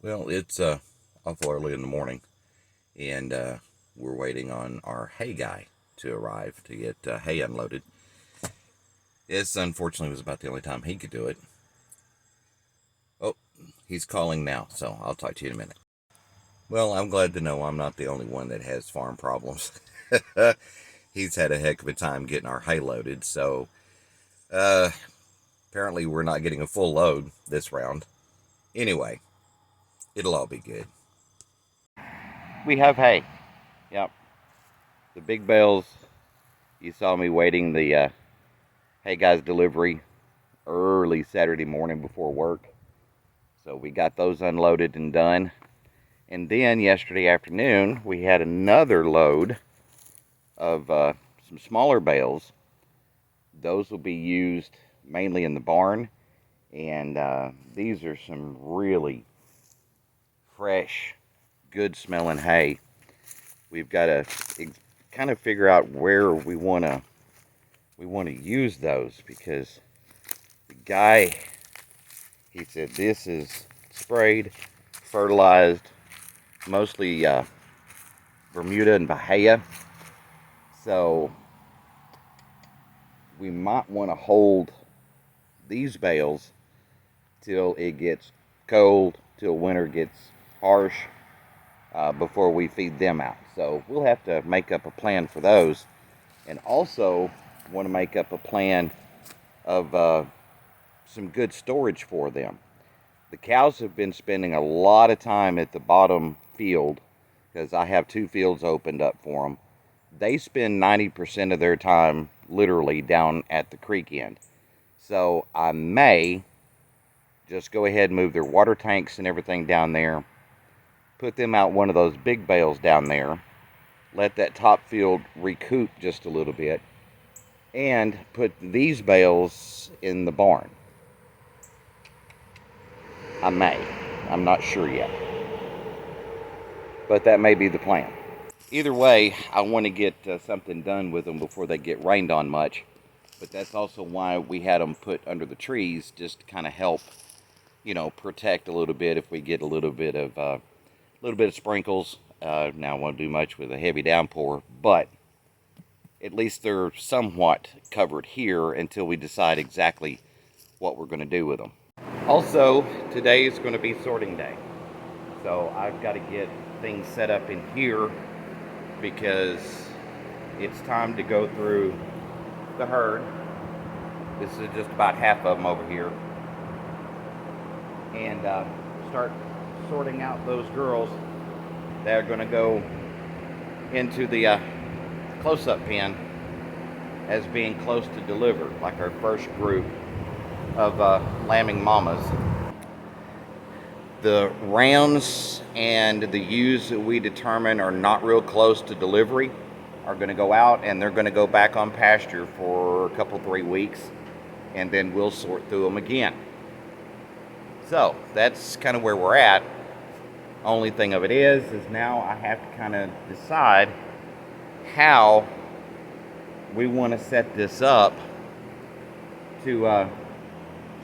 Well, it's awful early in the morning, and we're waiting on our hay guy to arrive to get hay unloaded. This, unfortunately, was about the only time he could do it. Oh, he's calling now, so I'll talk to you in a minute. Well, I'm glad to know I'm not the only one that has farm problems. He's had a heck of a time getting our hay loaded, so uh, apparently we're not getting a full load this round. Anyway, it'll all be good. We have hay. Yep. The big bales. You saw me waiting the hay guy's delivery early Saturday morning before work. So we got those unloaded and done. And then yesterday afternoon, we had another load of some smaller bales. Those will be used mainly in the barn. And these are some really fresh, good smelling hay. We've got to kind of figure out where we want to use those, because the guy, he said this is sprayed, fertilized, mostly Bermuda and Bahia. So we might want to hold these bales till it gets cold, till winter gets harsh, before we feed them out. So we'll have to make up a plan for those, and also want to make up a plan of some good storage for them. The cows have been spending a lot of time at the bottom field, because I have two fields opened up for them. They spend 90% of their time literally down at the creek end. So I may just go ahead and move their water tanks and everything down there, put them out one of those big bales down there, let that top field recoup just a little bit, and put these bales in the barn. I may. I'm not sure yet. But that may be the plan. Either way, I want to get something done with them before they get rained on much. But that's also why we had them put under the trees, just to kind of help, protect a little bit if we get a little bit of sprinkles. Now, I won't do much with a heavy downpour, but at least they're somewhat covered here until we decide exactly what we're going to do with them. Also, today is going to be sorting day. So I've got to get things set up in here, because it's time to go through the herd. This is just about half of them over here. And start sorting out those girls that are going to go into the close-up pen as being close to deliver, like our first group of lambing mamas. The rams and the ewes that we determine are not real close to delivery are going to go out, and they're going to go back on pasture for a couple, 3 weeks, and then we'll sort through them again. So that's kind of where we're at. Only thing of it is now I have to kind of decide how we want to set this up to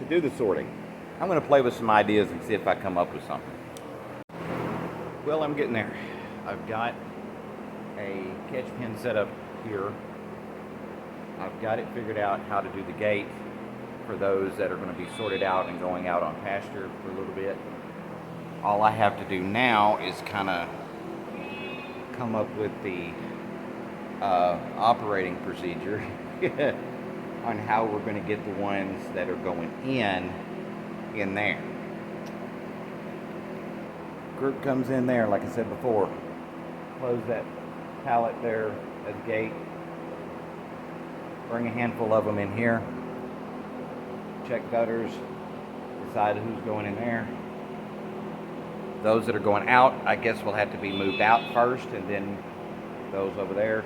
do the sorting. I'm going to play with some ideas and see if I come up with something. Well, I'm getting there. I've got a catch pen set up here. I've got it figured out how to do the gate for those that are going to be sorted out and going out on pasture for a little bit. All I have to do now is kind of come up with the operating procedure on how we're going to get the ones that are going in there. Group comes in there, like I said before. Close that pallet there as gate. Bring a handful of them in here. Check gutters. Decide who's going in there. Those that are going out, I guess, will have to be moved out first, and then those over there,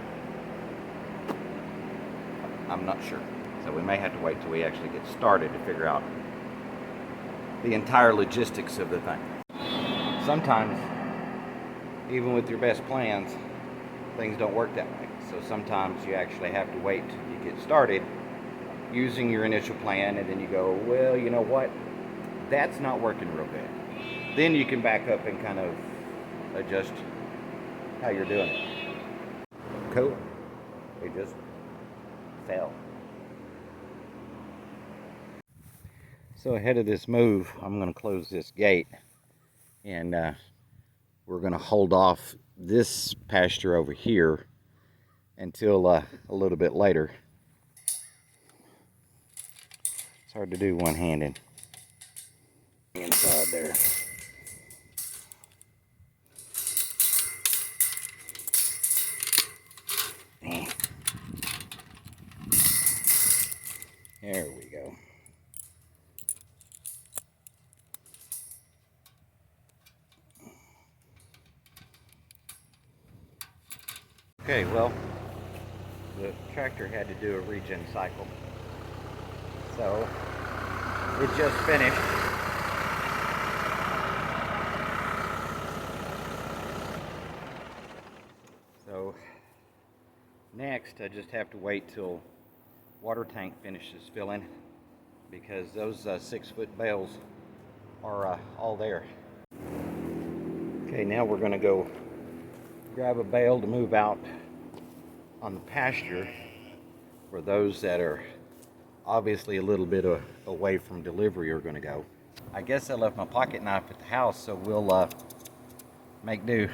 I'm not sure. So we may have to wait till we actually get started to figure out the entire logistics of the thing. Sometimes, even with your best plans, things don't work that way. So sometimes you actually have to wait till you get started using your initial plan, and then you go, well, you know what? That's not working real good. Then you can back up and kind of adjust how you're doing it. Cool. It just fell. So ahead of this move, I'm going to close this gate, and we're going to hold off this pasture over here until a little bit later. It's hard to do one-handed. Inside there. There we go. Okay, well, the tractor had to do a regen cycle, so it just finished. So next I just have to wait till water tank finishes filling, because those 6-foot bales are all there. Okay, now we're going to go grab a bale to move out on the pasture where those that are obviously a little bit away from delivery are going to go. I guess I left my pocket knife at the house, so we'll make do.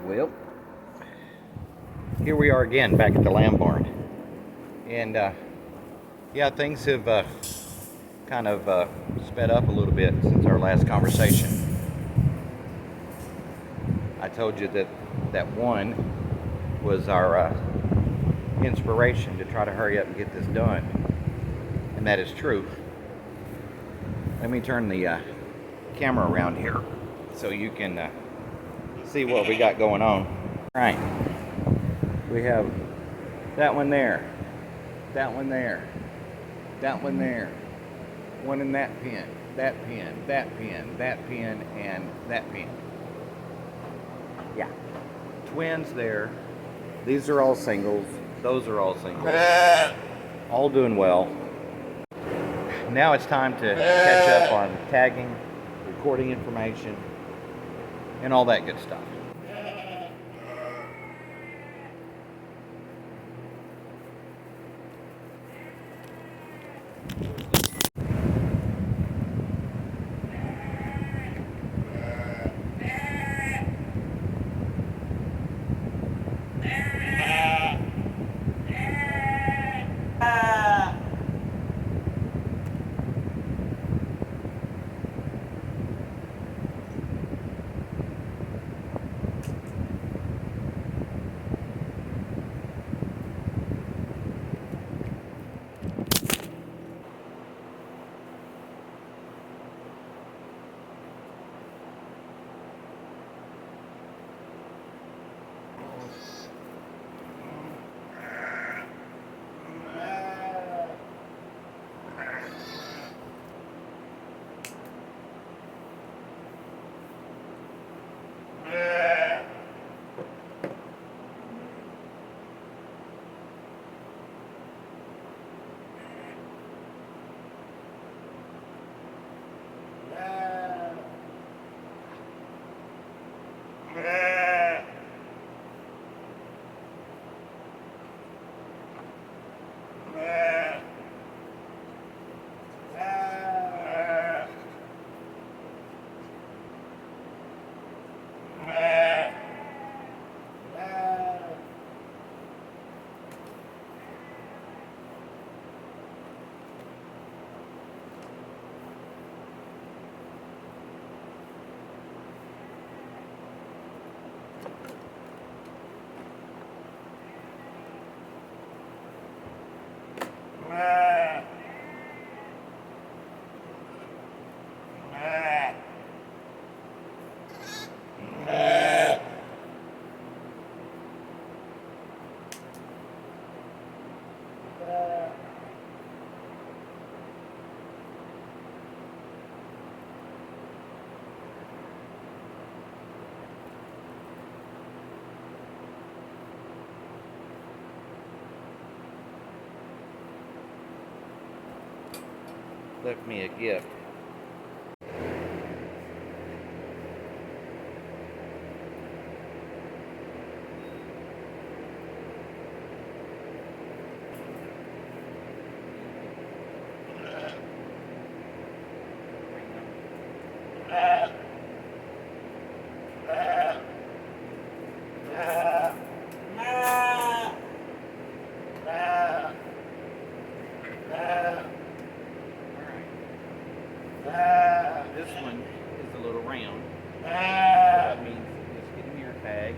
Well, here we are again back at the lamb barn, and yeah, things have kind of sped up a little bit since our last conversation. I told you that one was our inspiration to try to hurry up and get this done, and that is true. Let me turn the camera around here so you can see what we got going on. All right, we have that one there, that one there, that one there, one in that pen, that pen, that pen, that pen, and that pen. Yeah, twins there. These are all singles. Those are all singles. All doing well. Now it's time to catch up on tagging, recording information, and all that good stuff. Left me a gift. This one is a little round. So that means just get a mirror tag.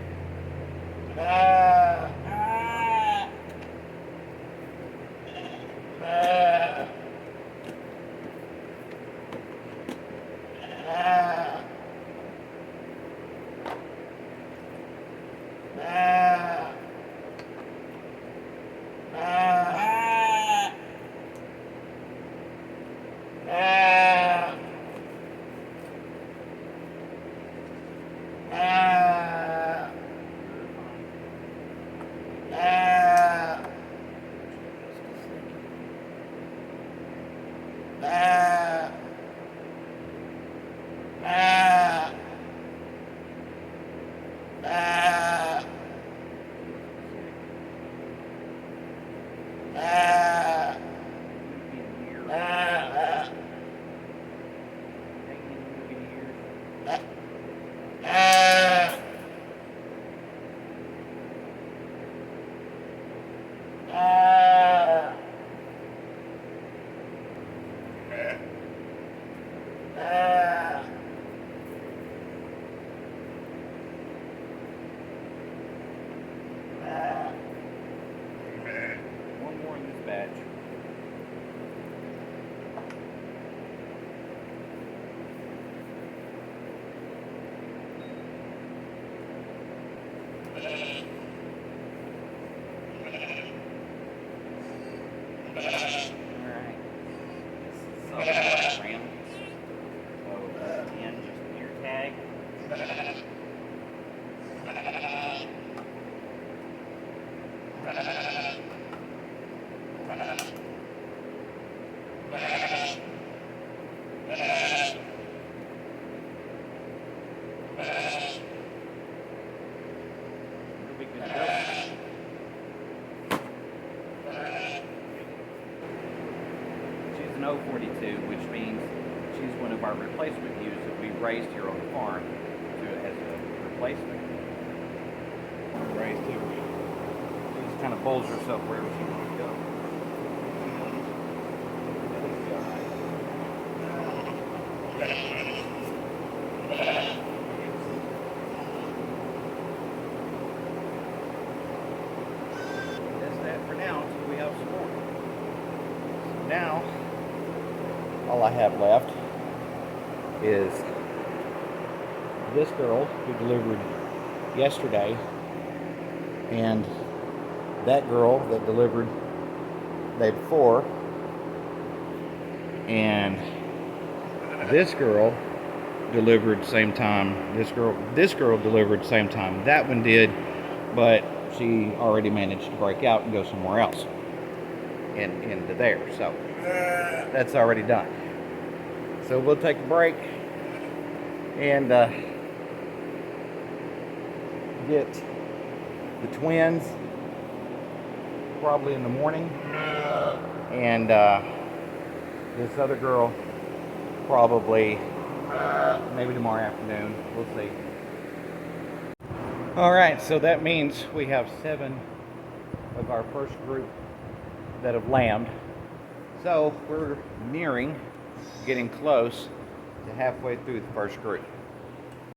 One more in this batch. Alright. So, ram. So, again, just mirror tag. It'll be good to go. She's an 042, which means she's one of our replacement ewes that we raised here on the farm as a replacement. Raised here. She just kind of pulls herself wherever she wants to go. That's that for now until we have some more. So now, all I have left is this girl who delivered yesterday and that girl that delivered the day before, and this girl delivered same time. This girl delivered same time that one did, but she already managed to break out and go somewhere else into there. So that's already done. So we'll take a break and get the twins probably in the morning, and this other girl probably maybe tomorrow afternoon. We'll see. All right, so that means we have 7 of our first group that have lambed. So we're getting close to halfway through the first group.